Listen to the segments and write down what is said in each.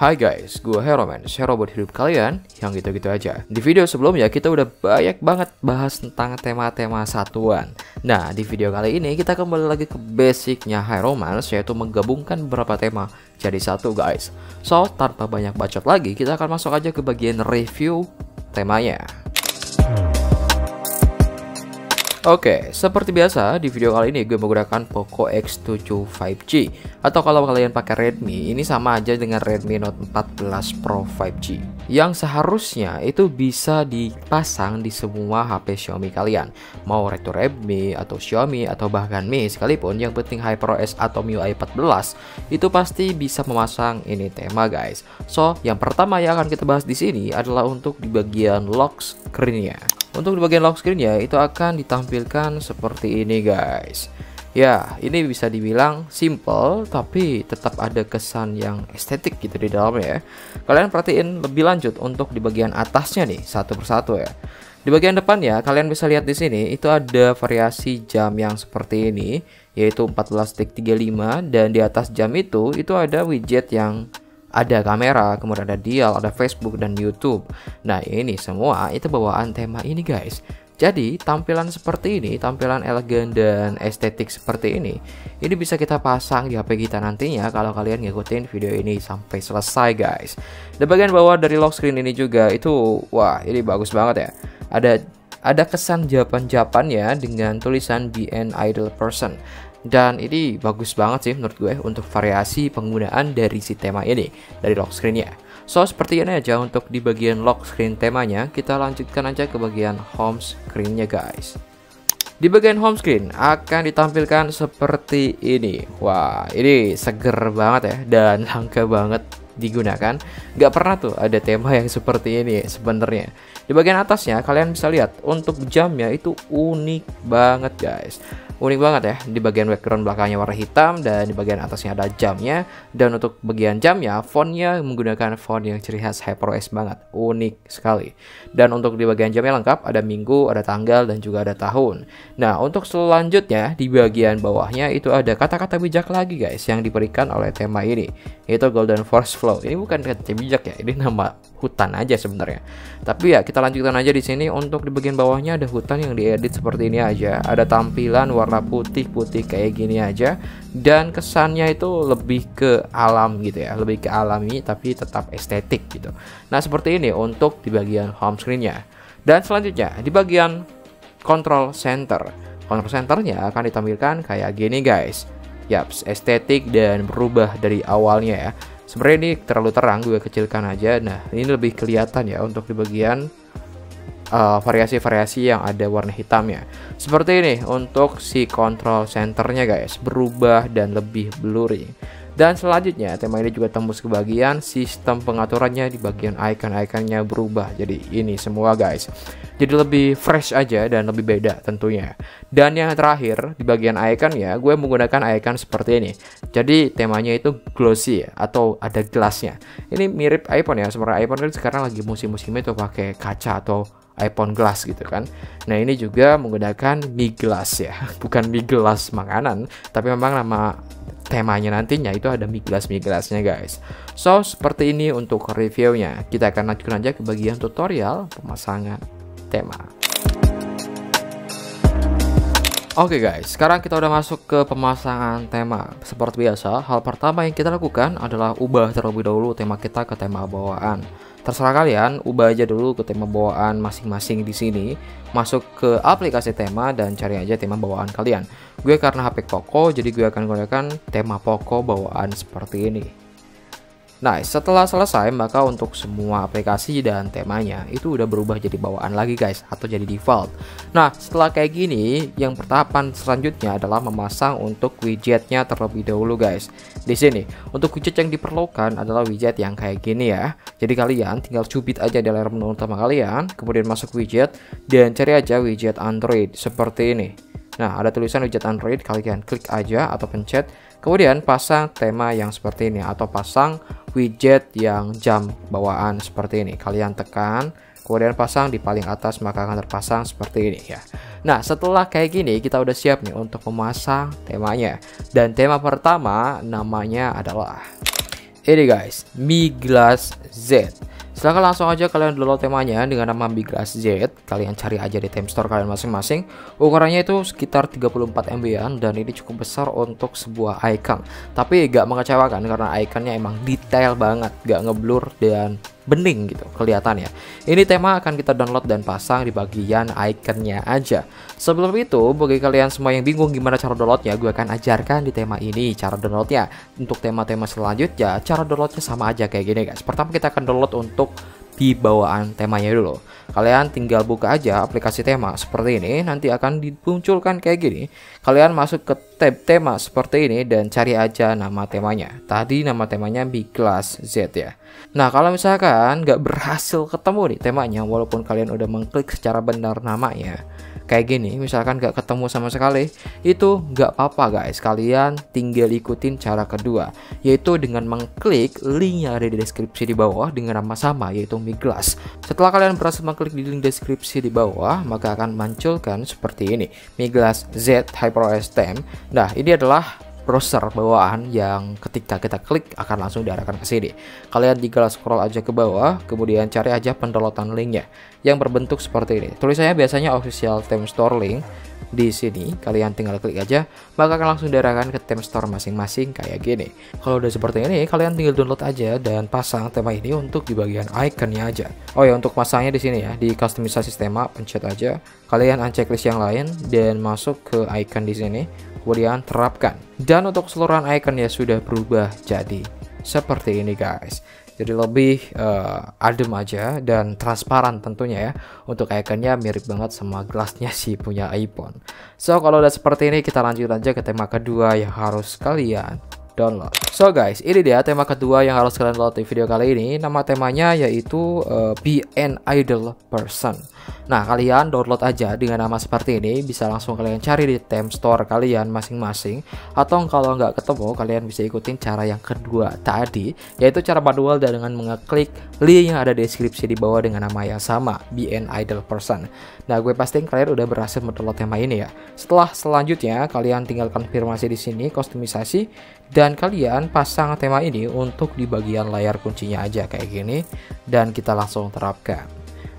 Hai guys, gue Heroman, share buat hidup kalian yang gitu-gitu aja. Di video sebelumnya kita udah banyak banget bahas tentang tema-tema satuan. Nah, di video kali ini kita kembali lagi ke basicnya Heromans, yaitu menggabungkan beberapa tema jadi satu guys. So, tanpa banyak bacot lagi, kita akan masuk aja ke bagian review temanya. Oke, seperti biasa di video kali ini gue menggunakan Poco X7 5G. Atau kalau kalian pakai Redmi, ini sama aja dengan Redmi Note 14 Pro 5G, yang seharusnya itu bisa dipasang di semua HP Xiaomi kalian. Mau itu Redmi atau Xiaomi atau bahkan Mi sekalipun, yang penting HyperOS atau MIUI 14 itu pasti bisa memasang ini tema guys. So, yang pertama yang akan kita bahas di sini adalah untuk di bagian lock screen-nya. Untuk di bagian lock screen ya, itu akan ditampilkan seperti ini guys. Ya, ini bisa dibilang simple tapi tetap ada kesan yang estetik gitu di dalamnya ya. Kalian perhatiin lebih lanjut untuk di bagian atasnya nih, satu persatu ya. Di bagian depan ya, kalian bisa lihat di sini itu ada variasi jam yang seperti ini, yaitu 14.35, dan di atas jam itu ada widget yang ada kamera, kemudian ada dial, ada Facebook dan YouTube. Nah, ini semua itu bawaan tema ini guys. Jadi tampilan seperti ini, tampilan elegan dan estetik seperti ini bisa kita pasang di HP kita nantinya kalau kalian ngikutin video ini sampai selesai guys. Di bagian bawah dari lock screen ini juga itu, wah ini bagus banget ya. Ada kesan Japan-Japannya dengan tulisan Be an Idle Person. Dan ini bagus banget sih menurut gue untuk variasi penggunaan dari si tema ini, dari lock screen-nya. So, seperti ini aja untuk di bagian lock screen temanya. Kita lanjutkan aja ke bagian home screen-nya guys. Di bagian home screen akan ditampilkan seperti ini. Wah, ini seger banget ya dan langka banget digunakan. Nggak pernah tuh ada tema yang seperti ini sebenarnya. Di bagian atasnya kalian bisa lihat untuk jamnya itu unik banget guys. Unik banget ya, di bagian background belakangnya warna hitam dan di bagian atasnya ada jamnya. Dan untuk bagian jamnya, fontnya menggunakan font yang ciri khas HyperOS banget, unik sekali. Dan untuk di bagian jamnya lengkap, ada minggu, ada tanggal, dan juga ada tahun. Nah, untuk selanjutnya di bagian bawahnya itu ada kata-kata bijak lagi guys yang diberikan oleh tema ini, yaitu Golden Force Flow. Ini bukan kata bijak ya, ini nama hutan aja sebenarnya. Tapi ya kita lanjutkan aja di sini. Untuk di bagian bawahnya ada hutan yang diedit seperti ini aja. Ada tampilan warna putih-putih kayak gini aja. Dan kesannya itu lebih ke alam gitu ya, lebih ke alami tapi tetap estetik gitu. Nah seperti ini untuk di bagian home screen-nya. Dan selanjutnya di bagian control center. Control centernya akan ditampilkan kayak gini guys. Yaps, estetik dan berubah dari awalnya ya. Sebenarnya ini terlalu terang, gue kecilkan aja. Nah, ini lebih kelihatan ya untuk di bagian variasi-variasi yang ada warna hitamnya. Seperti ini untuk si control centernya guys, berubah dan lebih blurry. Dan selanjutnya tema ini juga tembus ke bagian sistem pengaturannya. Di bagian icon-iconnya berubah jadi ini semua guys. Jadi lebih fresh aja dan lebih beda tentunya. Dan yang terakhir di bagian icon ya, gue menggunakan icon seperti ini. Jadi temanya itu glossy ya, atau ada gelasnya. Ini mirip iPhone ya, sebenarnya iPhone kan sekarang lagi musim-musimnya tuh pakai kaca atau iPhone glass gitu kan. Nah ini juga menggunakan Mi Glass ya, bukan Mi Glass makanan, tapi memang nama temanya nantinya itu ada Mi Glass-nya guys. So seperti ini untuk reviewnya. Kita akan lanjutkan aja ke bagian tutorial pemasangan tema. Oke guys, sekarang kita udah masuk ke pemasangan tema. Seperti biasa, hal pertama yang kita lakukan adalah ubah terlebih dahulu tema kita ke tema bawaan. Terserah kalian, ubah aja dulu ke tema bawaan masing-masing di sini. Masuk ke aplikasi tema dan cari aja tema bawaan kalian. Gue karena HP Poco, jadi gue akan gunakan tema Poco bawaan seperti ini. Nah, setelah selesai, maka untuk semua aplikasi dan temanya itu udah berubah jadi bawaan lagi guys, atau jadi default. Nah, setelah kayak gini, yang tahapan selanjutnya adalah memasang untuk widgetnya terlebih dahulu guys. Di sini, untuk widget yang diperlukan adalah widget yang kayak gini ya. Jadi kalian tinggal cubit aja di layar menu utama kalian, kemudian masuk widget dan cari aja widget Android seperti ini. Nah, ada tulisan widget Android, kalian klik aja atau pencet. Kemudian pasang tema yang seperti ini atau pasang widget yang jam bawaan seperti ini. Kalian tekan, kemudian pasang di paling atas maka akan terpasang seperti ini ya. Nah, setelah kayak gini kita udah siap nih untuk memasang temanya. Dan tema pertama namanya adalah Ini guys, Mi Glass Z. Silahkan langsung aja kalian download temanya dengan nama Mi Glass Z. Kalian cari aja di Theme Store kalian masing-masing. Ukurannya itu sekitar 34 MB-an dan ini cukup besar untuk sebuah icon. Tapi gak mengecewakan karena iconnya emang detail banget, gak ngeblur dan bening gitu kelihatannya. Ini tema akan kita download dan pasang di bagian iconnya aja. Sebelum itu, bagi kalian semua yang bingung gimana cara downloadnya, gue akan ajarkan di tema ini cara downloadnya. Untuk tema-tema selanjutnya, cara downloadnya sama aja kayak gini guys. Pertama kita akan download untuk di bawaan temanya dulu. Kalian tinggal buka aja aplikasi tema seperti ini, nanti akan dimunculkan kayak gini. Kalian masuk ke tab tema seperti ini dan cari aja nama temanya. Tadi nama temanya Mi Glass Z ya. Nah, kalau misalkan nggak berhasil ketemu nih temanya, walaupun kalian udah mengklik secara benar namanya, kayak gini, misalkan nggak ketemu sama sekali, itu nggak apa-apa guys. Kalian tinggal ikutin cara kedua, yaitu dengan mengklik link yang ada di deskripsi di bawah dengan nama sama, yaitu Mi Glass. Setelah kalian berhasil mengklik di link deskripsi di bawah, maka akan munculkan seperti ini, Mi Glass Z HyperOS 10. Nah, ini adalah browser bawaan yang ketika kita klik akan langsung diarahkan ke sini. Kalian tinggal scroll aja ke bawah, kemudian cari aja pendownloadan linknya yang berbentuk seperti ini. Tulisannya biasanya official Theme Store link. Di sini kalian tinggal klik aja, maka akan langsung diarahkan ke Theme Store masing-masing kayak gini. Kalau udah seperti ini, kalian tinggal download aja dan pasang tema ini untuk di bagian iconnya aja. Oh ya, untuk pasangnya di sini ya, di kustomisasi tema pencet aja. Kalian unchecklist yang lain dan masuk ke icon di sini. Kemudian terapkan, dan untuk keseluruhan iconnya sudah berubah jadi seperti ini guys. Jadi lebih adem aja dan transparan tentunya ya. Untuk iconnya mirip banget sama gelasnya sih punya iPhone. So kalau udah seperti ini, kita lanjut aja ke tema kedua yang harus kalian download. So guys, ini dia tema kedua yang harus kalian download di video kali ini. Nama temanya yaitu Be an Idle Person. Nah, kalian download aja dengan nama seperti ini. Bisa langsung kalian cari di Theme Store kalian masing-masing. Atau kalau nggak ketemu, kalian bisa ikutin cara yang kedua tadi, yaitu cara manual dan dengan mengeklik link yang ada di deskripsi di bawah dengan nama yang sama, Be an Idle Person. Nah, gue pastiin kalian udah berhasil mendownload tema ini ya. Setelah selanjutnya, kalian tinggal konfirmasi di sini, kustomisasi, dan kalian pasang tema ini untuk di bagian layar kuncinya aja kayak gini, dan kita langsung terapkan.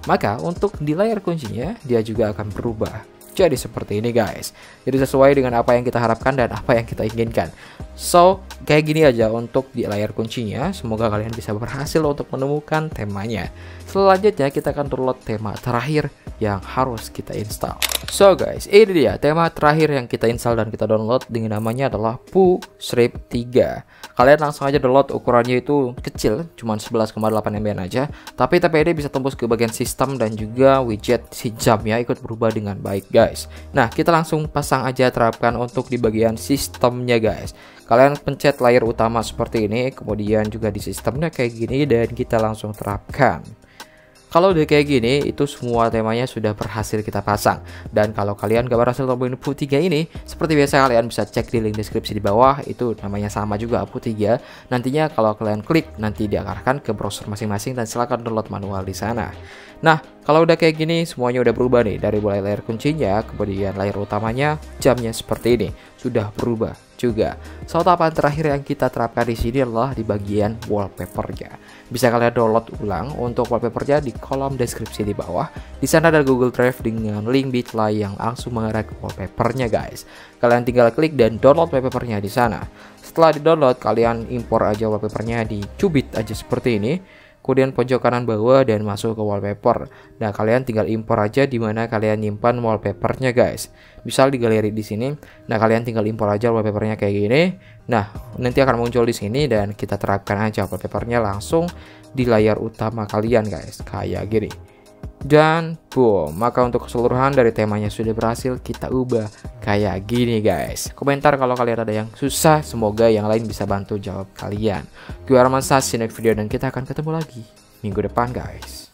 Maka untuk di layar kuncinya dia juga akan berubah jadi seperti ini guys. Jadi sesuai dengan apa yang kita harapkan dan apa yang kita inginkan. So kayak gini aja untuk di layar kuncinya. Semoga kalian bisa berhasil untuk menemukan temanya. Selanjutnya kita akan download tema terakhir yang harus kita install. So guys, ini dia tema terakhir yang kita install dan kita download, dengan namanya adalah Poo Strip 3. Kalian langsung aja download, ukurannya itu kecil, cuma 11,8 MB aja. Tapi TPD bisa tembus ke bagian sistem dan juga widget si jamnya ikut berubah dengan baik guys. Nah, kita langsung pasang aja, terapkan untuk di bagian sistemnya guys. Kalian pencet layar utama seperti ini, kemudian juga di sistemnya kayak gini, dan kita langsung terapkan. Kalau udah kayak gini, itu semua temanya sudah berhasil kita pasang. Dan kalau kalian gak berhasil temuin Poo 3 ini, seperti biasa kalian bisa cek di link deskripsi di bawah. Itu namanya sama juga, Poo 3. Nantinya kalau kalian klik, nanti diarahkan ke browser masing-masing dan silahkan download manual di sana. Nah, kalau udah kayak gini, semuanya udah berubah nih. Dari mulai layar kuncinya, kemudian layar utamanya, jamnya seperti ini. Sudah berubah juga. So, tahapan terakhir yang kita terapkan di sini adalah di bagian wallpapernya. Bisa kalian download ulang untuk wallpapernya di kolom deskripsi di bawah. Di sana ada Google Drive dengan link Bitly yang langsung mengarah ke wallpapernya guys. Kalian tinggal klik dan download wallpapernya di sana. Setelah di-download, kalian impor aja wallpapernya di Cubit aja seperti ini. Kemudian pojok kanan bawah dan masuk ke wallpaper. Nah, kalian tinggal impor aja di mana kalian nyimpan wallpapernya guys. Misal di galeri di sini. Nah, kalian tinggal impor aja wallpapernya kayak gini. Nah, nanti akan muncul di sini dan kita terapkan aja wallpapernya langsung di layar utama kalian guys, kayak gini. Dan boom, maka untuk keseluruhan dari temanya sudah berhasil kita ubah kayak gini guys. Komentar kalau kalian ada yang susah, semoga yang lain bisa bantu jawab kalian. Gue Arman Sas, see you next video dan kita akan ketemu lagi minggu depan guys.